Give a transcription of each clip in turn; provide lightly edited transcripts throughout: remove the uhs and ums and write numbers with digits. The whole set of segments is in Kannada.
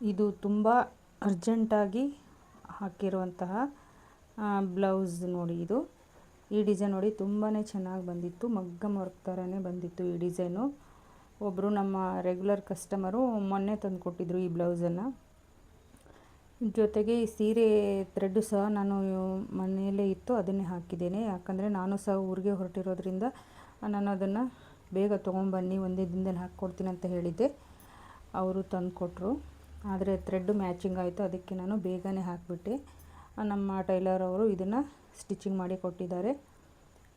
ಇದು ತುಂಬ ಅರ್ಜೆಂಟಾಗಿ ಹಾಕಿರುವಂತಹ ಬ್ಲೌಸ್ ನೋಡಿ. ಇದು ಈ ಡಿಸೈನ್ ನೋಡಿ ತುಂಬಾ ಚೆನ್ನಾಗಿ ಬಂದಿತ್ತು. ಮಗ್ಗಮ್ ವರ್ಕ್ ಥರನೇ ಬಂದಿತ್ತು ಈ ಡಿಸೈನು. ಒಬ್ಬರು ನಮ್ಮ ರೆಗ್ಯುಲರ್ ಕಸ್ಟಮರು ಮೊನ್ನೆ ತಂದು ಕೊಟ್ಟಿದ್ರು ಈ ಬ್ಲೌಸನ್ನು. ಜೊತೆಗೆ ಈ ಸೀರೆ ಥ್ರೆಡ್ಡು ಸಹ ನಾನು ಮನೆಯಲ್ಲೇ ಇತ್ತು, ಅದನ್ನೇ ಹಾಕಿದ್ದೇನೆ. ಯಾಕಂದರೆ ನಾನು ಸಹ ಊರಿಗೆ ಹೊರಟಿರೋದ್ರಿಂದ ನಾನು ಅದನ್ನು ಬೇಗ ತೊಗೊಂಬನ್ನಿ, ಒಂದೇ ದಿನದಲ್ಲಿ ಹಾಕ್ಕೊಡ್ತೀನಿ ಅಂತ ಹೇಳಿದ್ದೆ. ಅವರು ತಂದು ಕೊಟ್ಟರು. ಆದರೆ ಥ್ರೆಡ್ಡು ಮ್ಯಾಚಿಂಗ್ ಆಯಿತು, ಅದಕ್ಕೆ ನಾನು ಬೇಗನೆ ಹಾಕಿಬಿಟ್ಟೆ. ನಮ್ಮ ಟೈಲರ್ ಅವರು ಇದನ್ನು ಸ್ಟಿಚಿಂಗ್ ಮಾಡಿ ಕೊಟ್ಟಿದ್ದಾರೆ.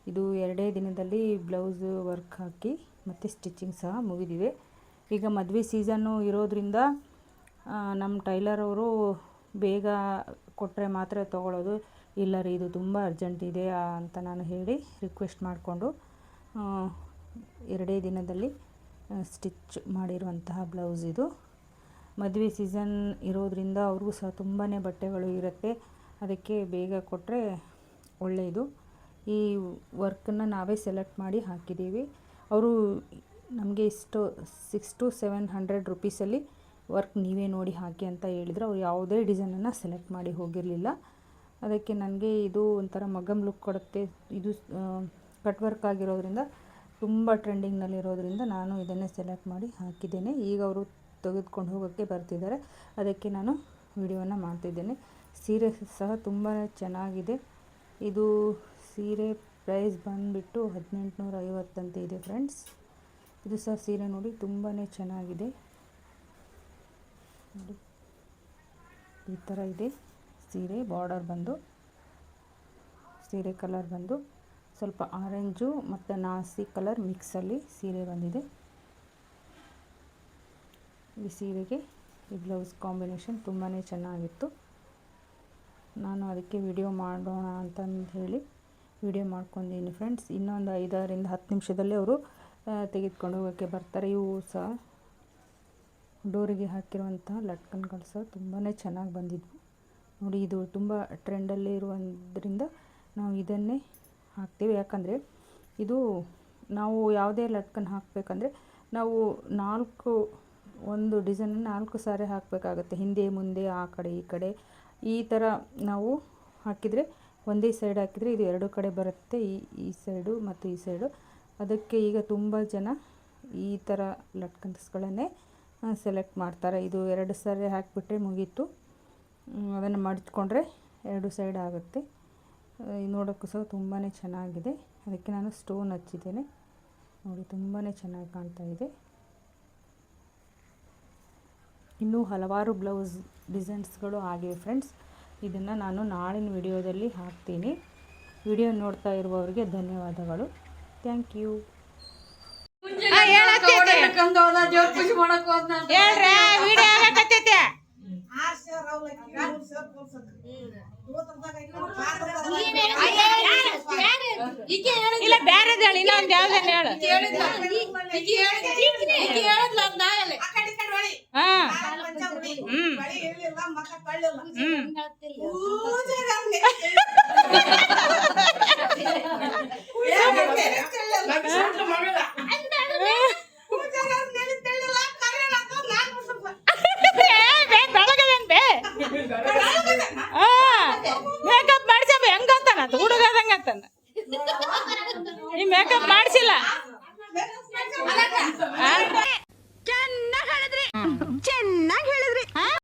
ಇದು 2 ದಿನದಲ್ಲಿ ಬ್ಲೌಸು ವರ್ಕ್ ಹಾಕಿ ಮತ್ತು ಸ್ಟಿಚಿಂಗ್ ಸಹ ಮುಗಿದಿದೆ. ಈಗ ಮದುವೆ ಸೀಸನ್ನು ಇರೋದ್ರಿಂದ ನಮ್ಮ ಟೈಲರ್ ಅವರು ಬೇಗ ಕೊಟ್ಟರೆ ಮಾತ್ರ ತೊಗೊಳ್ಳೋದು. ಇಲ್ಲ ರೀ, ಇದು ತುಂಬ ಅರ್ಜೆಂಟ್ ಇದೆ ಅಂತ ನಾನು ಹೇಳಿ ರಿಕ್ವೆಸ್ಟ್ ಮಾಡಿಕೊಂಡು 2 ದಿನದಲ್ಲಿ ಸ್ಟಿಚ್ ಮಾಡಿರುವಂತಹ ಬ್ಲೌಸ್ ಇದು. ಮದುವೆ ಸೀಸನ್ ಇರೋದ್ರಿಂದ ಅವ್ರಿಗೂ ಸಹ ತುಂಬಾ ಬಟ್ಟೆಗಳು ಇರುತ್ತೆ, ಅದಕ್ಕೆ ಬೇಗ ಕೊಟ್ಟರೆ ಒಳ್ಳೆಯದು. ಈ ವರ್ಕನ್ನು ನಾವೇ ಸೆಲೆಕ್ಟ್ ಮಾಡಿ ಹಾಕಿದ್ದೀವಿ. ಅವರು ನಮಗೆ ಇಷ್ಟು 600 to 700 ರುಪೀಸಲ್ಲಿ ವರ್ಕ್ ನೀವೇ ನೋಡಿ ಹಾಕಿ ಅಂತ ಹೇಳಿದ್ರು. ಅವ್ರು ಯಾವುದೇ ಡಿಸೈನನ್ನು ಸೆಲೆಕ್ಟ್ ಮಾಡಿ ಹೋಗಿರಲಿಲ್ಲ. ಅದಕ್ಕೆ ನನಗೆ ಇದು ಒಂಥರ ಮಗಮ್ ಲುಕ್ ಕೊಡುತ್ತೆ. ಇದು ಕಟ್ ವರ್ಕ್ ಆಗಿರೋದ್ರಿಂದ ತುಂಬ ಟ್ರೆಂಡಿಂಗ್ನಲ್ಲಿರೋದ್ರಿಂದ ನಾನು ಇದನ್ನೇ ಸೆಲೆಕ್ಟ್ ಮಾಡಿ ಹಾಕಿದ್ದೇನೆ. ಈಗ ಅವರು ತೆಗೆದುಕೊಂಡು ಹೋಗೋಕ್ಕೆ ಬರ್ತಿದ್ದಾರೆ, ಅದಕ್ಕೆ ನಾನು ವಿಡಿಯೋನ ಮಾಡ್ತಿದ್ದೇನೆ. ಸೀರೆ ಸಹ ತುಂಬ ಚೆನ್ನಾಗಿದೆ. ಇದು ಸೀರೆ ಪ್ರೈಸ್ ಬಂದುಬಿಟ್ಟು 1850 ಅಂತ ಇದೆ ಫ್ರೆಂಡ್ಸ್. ಇದು ಸಹ ಸೀರೆ ನೋಡಿ ತುಂಬಾ ಚೆನ್ನಾಗಿದೆ. ನೋಡಿ ಈ ಥರ ಇದೆ ಸೀರೆ. ಬಾರ್ಡರ್ ಬಂದು ಸೀರೆ ಕಲರ್ ಬಂದು ಸ್ವಲ್ಪ ಆರೆಂಜು ಮತ್ತು ನಾಸಿ ಕಲರ್ ಮಿಕ್ಸಲ್ಲಿ ಸೀರೆ ಬಂದಿದೆ. ಈ ಸೀರೆಗೆ ಈ ಬ್ಲೌಸ್ ಕಾಂಬಿನೇಷನ್ ತುಂಬಾ ಚೆನ್ನಾಗಿತ್ತು. ನಾನು ಅದಕ್ಕೆ ವಿಡಿಯೋ ಮಾಡೋಣ ಅಂತಂದು ಹೇಳಿ ವಿಡಿಯೋ ಮಾಡ್ಕೊಂಡಿದ್ದೀನಿ ಫ್ರೆಂಡ್ಸ್. ಇನ್ನೊಂದು 5ರಿಂದ 10 ನಿಮಿಷದಲ್ಲಿ ಅವರು ತೆಗೆದುಕೊಂಡು ಹೋಗೋಕ್ಕೆ ಬರ್ತಾರೆ. ಇವು ಸಹ ಡೋರಿಗೆ ಹಾಕಿರುವಂತಹ ಲಟ್ಕನ್ಗಳು ಸಹ ತುಂಬಾ ಚೆನ್ನಾಗಿ ಬಂದಿದ್ವು ನೋಡಿ. ಇದು ತುಂಬ ಟ್ರೆಂಡಲ್ಲಿ ಇರುವುದರಿಂದ ನಾವು ಇದನ್ನೇ ಹಾಕ್ತೀವಿ. ಯಾಕಂದರೆ ಇದು ನಾವು ಯಾವುದೇ ಲಟ್ಕನ್ ಹಾಕಬೇಕಂದ್ರೆ ನಾವು ಒಂದು ಡಿಸೈನನ್ನು 4 ಸಾರಿ ಹಾಕಬೇಕಾಗತ್ತೆ. ಹಿಂದೆ ಮುಂದೆ ಆ ಕಡೆ ಈ ಕಡೆ ಈ ಥರ ನಾವು ಹಾಕಿದರೆ, ಒಂದೇ ಸೈಡ್ ಹಾಕಿದರೆ ಇದು 2 ಕಡೆ ಬರುತ್ತೆ, ಈ ಸೈಡು ಮತ್ತು ಈ ಸೈಡು. ಅದಕ್ಕೆ ಈಗ ತುಂಬ ಜನ ಈ ಥರ ಲಟ್ಕನ್ಸ್ಗಳನ್ನೇ ಸೆಲೆಕ್ಟ್ ಮಾಡ್ತಾರೆ. ಇದು 2 ಸಾರಿ ಹಾಕಿಬಿಟ್ರೆ ಮುಗೀತು. ಅದನ್ನು ಮಡಚ್ಕೊಂಡ್ರೆ 2 ಸೈಡ್ ಆಗುತ್ತೆ. ನೋಡೋಕ್ಕೂ ಸಹ ತುಂಬಾ ಚೆನ್ನಾಗಿದೆ. ಅದಕ್ಕೆ ನಾನು ಸ್ಟೋನ್ ಹಚ್ಚಿದ್ದೇನೆ ನೋಡಿ, ತುಂಬಾ ಚೆನ್ನಾಗಿ ಕಾಣ್ತಾ ಇದೆ. ಇನ್ನೂ ಹಲವಾರು ಬ್ಲೌಸ್ ಡಿಸೈನ್ಸ್ಗಳು ಆಗಿವೆ ಫ್ರೆಂಡ್ಸ್. ಇದನ್ನು ನಾನು ನಾಳಿನ ವಿಡಿಯೋದಲ್ಲಿ ಹಾಕ್ತೀನಿ. ವಿಡಿಯೋ ನೋಡ್ತಾ ಇರುವವರಿಗೆ ಧನ್ಯವಾದಗಳು. Thank you. ಇಲ್ಲ ಬ್ಯಾರದ ಹೇಳಿ, ಇನ್ನೊಂದು ಯಾವ್ದನ್ನ ಹೇಳು. ಹಾ